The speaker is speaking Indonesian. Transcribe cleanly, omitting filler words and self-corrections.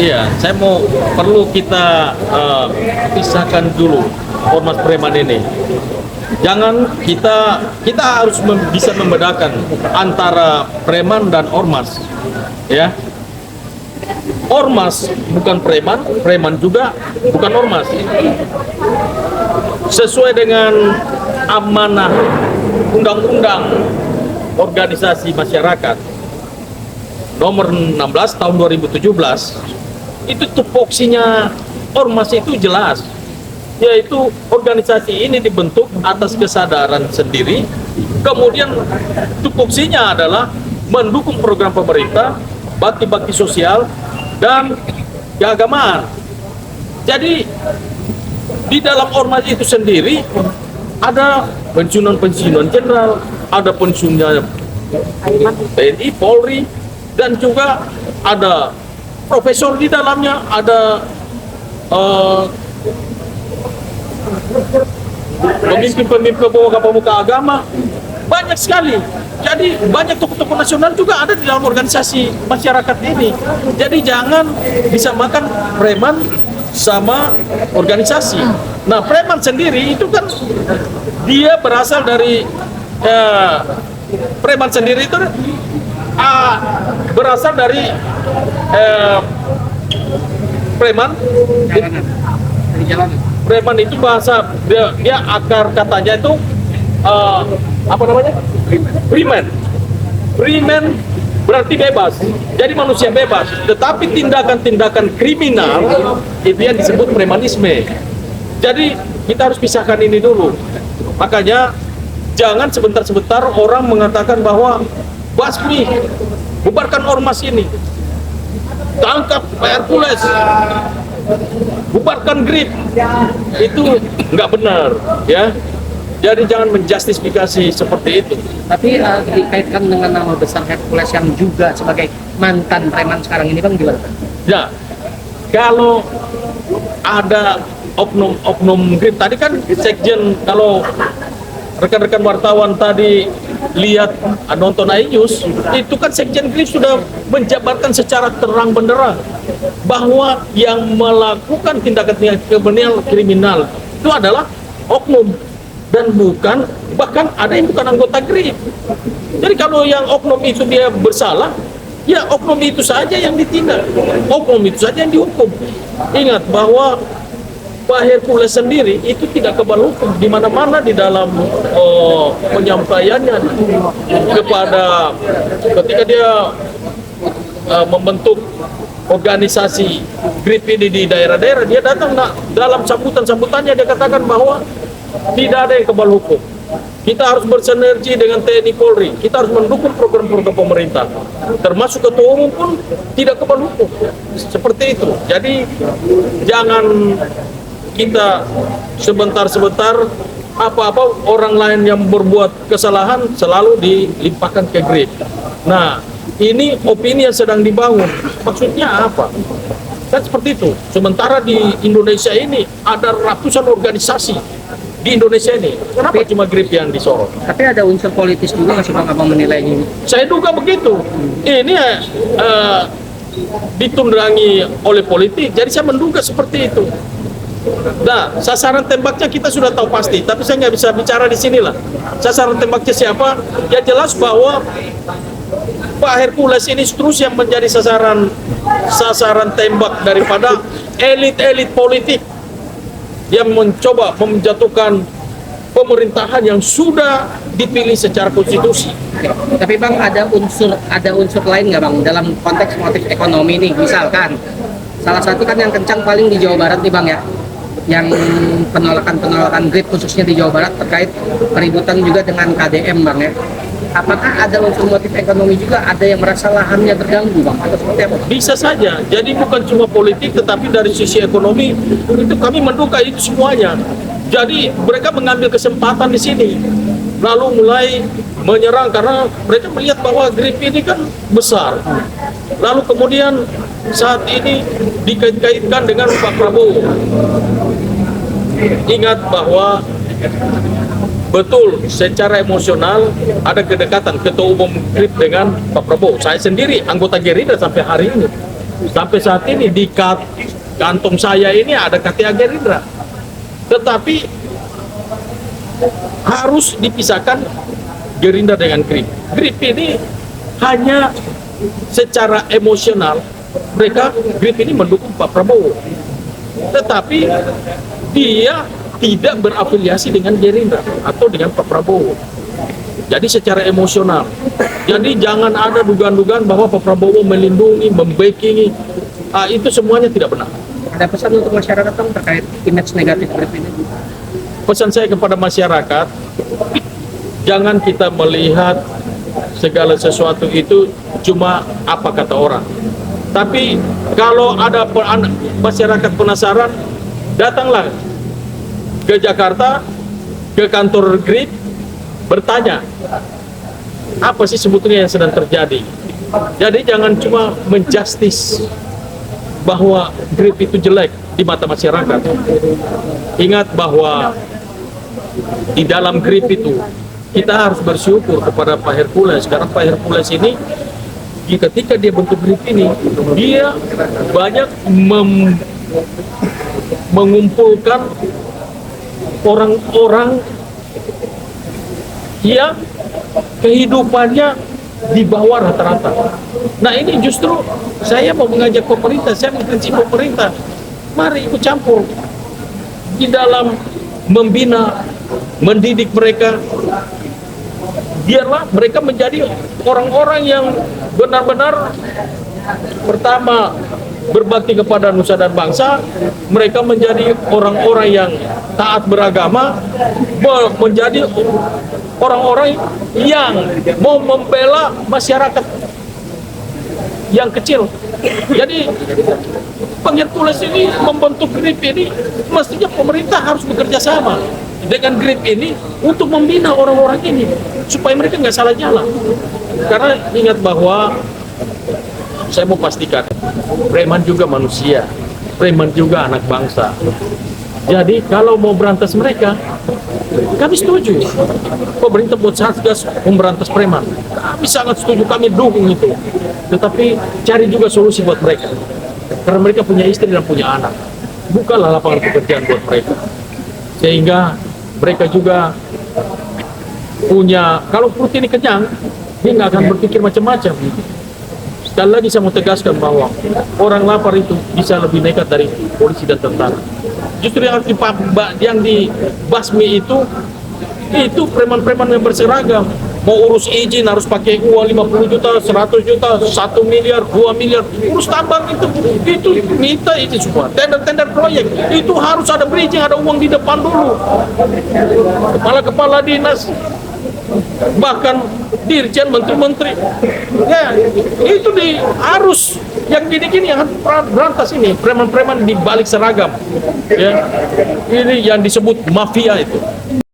Iya, saya mau perlu kita pisahkan dulu ormas preman ini. Jangan kita harus bisa membedakan antara preman dan ormas, ya. Ormas bukan preman, preman juga bukan ormas. Sesuai dengan amanah Undang-Undang Organisasi Masyarakat nomor 16 tahun 2017, itu tupoksinya ormas itu jelas, yaitu organisasi ini dibentuk atas kesadaran sendiri, kemudian tupoksinya adalah mendukung program pemerintah, bakti-bakti sosial, dan keagamaan. Jadi di dalam ormas itu sendiri ada pensiunan jenderal, ada pensiunnya TNI, Polri, dan juga ada profesor di dalamnya, ada pemimpin-pemimpin pemuka agama, banyak sekali. Jadi banyak tokoh-tokoh nasional juga ada di dalam organisasi masyarakat ini. Jadi jangan disamakan preman sama organisasi. Nah, preman sendiri itu kan dia berasal dari preman sendiri itu berasal dari preman. Preman itu bahasa dia akar katanya itu apa namanya? Freeman. Freeman berarti bebas. Jadi manusia bebas. Tetapi tindakan-tindakan kriminal itu yang disebut premanisme. Jadi kita harus pisahkan ini dulu. Makanya jangan sebentar-sebentar orang mengatakan bahwa basmi, bubarkan ormas ini, tangkap Pak Hercules, bubarkan GRIP, itu nggak benar, ya. Jadi jangan menjustifikasi seperti itu. Tapi dikaitkan dengan nama besar Hercules yang juga sebagai mantan preman sekarang ini, Bang, gimana? Ya, kalau ada oknum GRIP tadi kan sekjen, kalau rekan-rekan wartawan tadi lihat nonton iNews, itu kan sekjen GRIP sudah menjabarkan secara terang benderang bahwa yang melakukan tindakan kriminal itu adalah oknum dan bukan, bahkan ada yang bukan anggota GRIP. Jadi kalau yang oknum itu dia bersalah, ya oknum itu saja yang ditindak, oknum itu saja yang dihukum. Ingat bahwa Pak Hercules sendiri itu tidak kebal hukum di mana-mana di dalam penyampaiannya kepada ketika dia membentuk organisasi GRIP ini di daerah-daerah, dia datang dalam sambutannya dia katakan bahwa tidak ada yang kebal hukum. Kita harus bersinergi dengan TNI Polri. Kita harus mendukung program-program pemerintah. Termasuk ketua umum pun tidak kebal hukum. Seperti itu. Jadi jangan kita sebentar-sebentar apa-apa orang lain yang berbuat kesalahan selalu dilimpahkan ke GRIP. Nah, ini opini yang sedang dibangun. Maksudnya apa? Kan seperti itu. Sementara di Indonesia ini ada ratusan organisasi di Indonesia ini. Kenapa cuma GRIP yang disorot? Tapi ada unsur politis juga nggak sih, Bang, abang menilainya ini? Saya duga begitu. Ini ditunggangi oleh politik. Jadi saya menduga seperti itu. Nah, sasaran tembaknya kita sudah tahu pasti, tapi saya nggak bisa bicara di sini lah. Sasaran tembaknya siapa? Ya jelas bahwa Pak Hercules ini terus yang menjadi sasaran tembak daripada elit-elit politik yang mencoba menjatuhkan pemerintahan yang sudah dipilih secara konstitusi. Tapi Bang, ada unsur lain nggak, Bang, dalam konteks motif ekonomi ini? Misalkan salah satu kan yang kencang paling di Jawa Barat nih, Bang, ya, yang penolakan GRIP khususnya di Jawa Barat terkait peributan juga dengan KDM, Bang, ya. Apakah ada unsur motif ekonomi juga? Ada yang merasa lahannya terganggu, Bang, atau seperti apa? Bisa saja. Jadi bukan cuma politik, tetapi dari sisi ekonomi itu kami menduga itu semuanya. Jadi mereka mengambil kesempatan di sini, lalu mulai menyerang karena mereka melihat bahwa GRIP ini kan besar. Lalu kemudian saat ini dikait-kaitkan dengan Pak Prabowo. Ingat bahwa betul secara emosional ada kedekatan ketua umum GRIP dengan Pak Prabowo. Saya sendiri anggota Gerindra sampai hari ini. Sampai saat ini di kantong saya ini ada KTA Gerindra. Tetapi harus dipisahkan Gerindra dengan GRIP. GRIP ini hanya secara emosional, GRIP ini mendukung Pak Prabowo. Tetapi dia tidak berafiliasi dengan Gerindra atau dengan Pak Prabowo. Jadi secara emosional. Jadi jangan ada dugaan-dugaan bahwa Pak Prabowo melindungi, membackingi. Itu semuanya tidak benar. Ada pesan untuk masyarakat Bang terkait image negatif GRIP ini? Pesan saya kepada masyarakat, jangan kita melihat segala sesuatu itu cuma apa kata orang. Tapi kalau ada masyarakat penasaran, datanglah ke Jakarta, ke kantor GRIP, bertanya apa sih sebetulnya yang sedang terjadi. Jadi jangan cuma menjustis bahwa GRIP itu jelek di mata masyarakat. Ingat bahwa di dalam GRIP itu kita harus bersyukur kepada Pak Hercules. Karena Pak Hercules ini ketika dia bentuk GRIP ini, dia banyak mengumpulkan orang-orang yang kehidupannya di bawah rata-rata. Nah ini justru saya mau mengajak pemerintah, saya mengkritik pemerintah, mari ikut campur di dalam membina, mendidik mereka. Biarlah mereka menjadi orang-orang yang benar-benar pertama berbakti kepada nusa dan bangsa. Mereka menjadi orang-orang yang taat beragama, menjadi orang-orang yang mau membela masyarakat yang kecil. Jadi Bang Hercules ini membentuk GRIP ini, mestinya pemerintah harus bekerja sama dengan GRIP ini untuk membina orang-orang ini supaya mereka nggak salah jalan. Karena ingat bahwa saya mau pastikan, preman juga manusia, preman juga anak bangsa. Jadi kalau mau berantas mereka, kami setuju. Pemerintah buat satgas memberantas preman, kami sangat setuju, kami dukung itu. Tetapi cari juga solusi buat mereka, karena mereka punya istri dan punya anak. Bukalah lapangan pekerjaan buat mereka, sehingga mereka juga punya, kalau perut ini kenyang, dia nggak akan berpikir macam-macam. Sekali lagi saya mau tegaskan bahwa orang lapar itu bisa lebih nekat dari polisi dan tentara. Justru yang dibasmi itu preman-preman yang berseragam. Mau urus izin harus pakai uang 50 juta, 100 juta, 1 miliar, 2 miliar. Urus tambang itu minta izin semua. Tender-tender proyek itu harus ada bridging, ada uang di depan dulu. Kepala-kepala dinas, bahkan dirjen, menteri-menteri, ya itu harus yang gini-gini yang berantas ini, preman-preman di balik seragam, ya ini yang disebut mafia itu.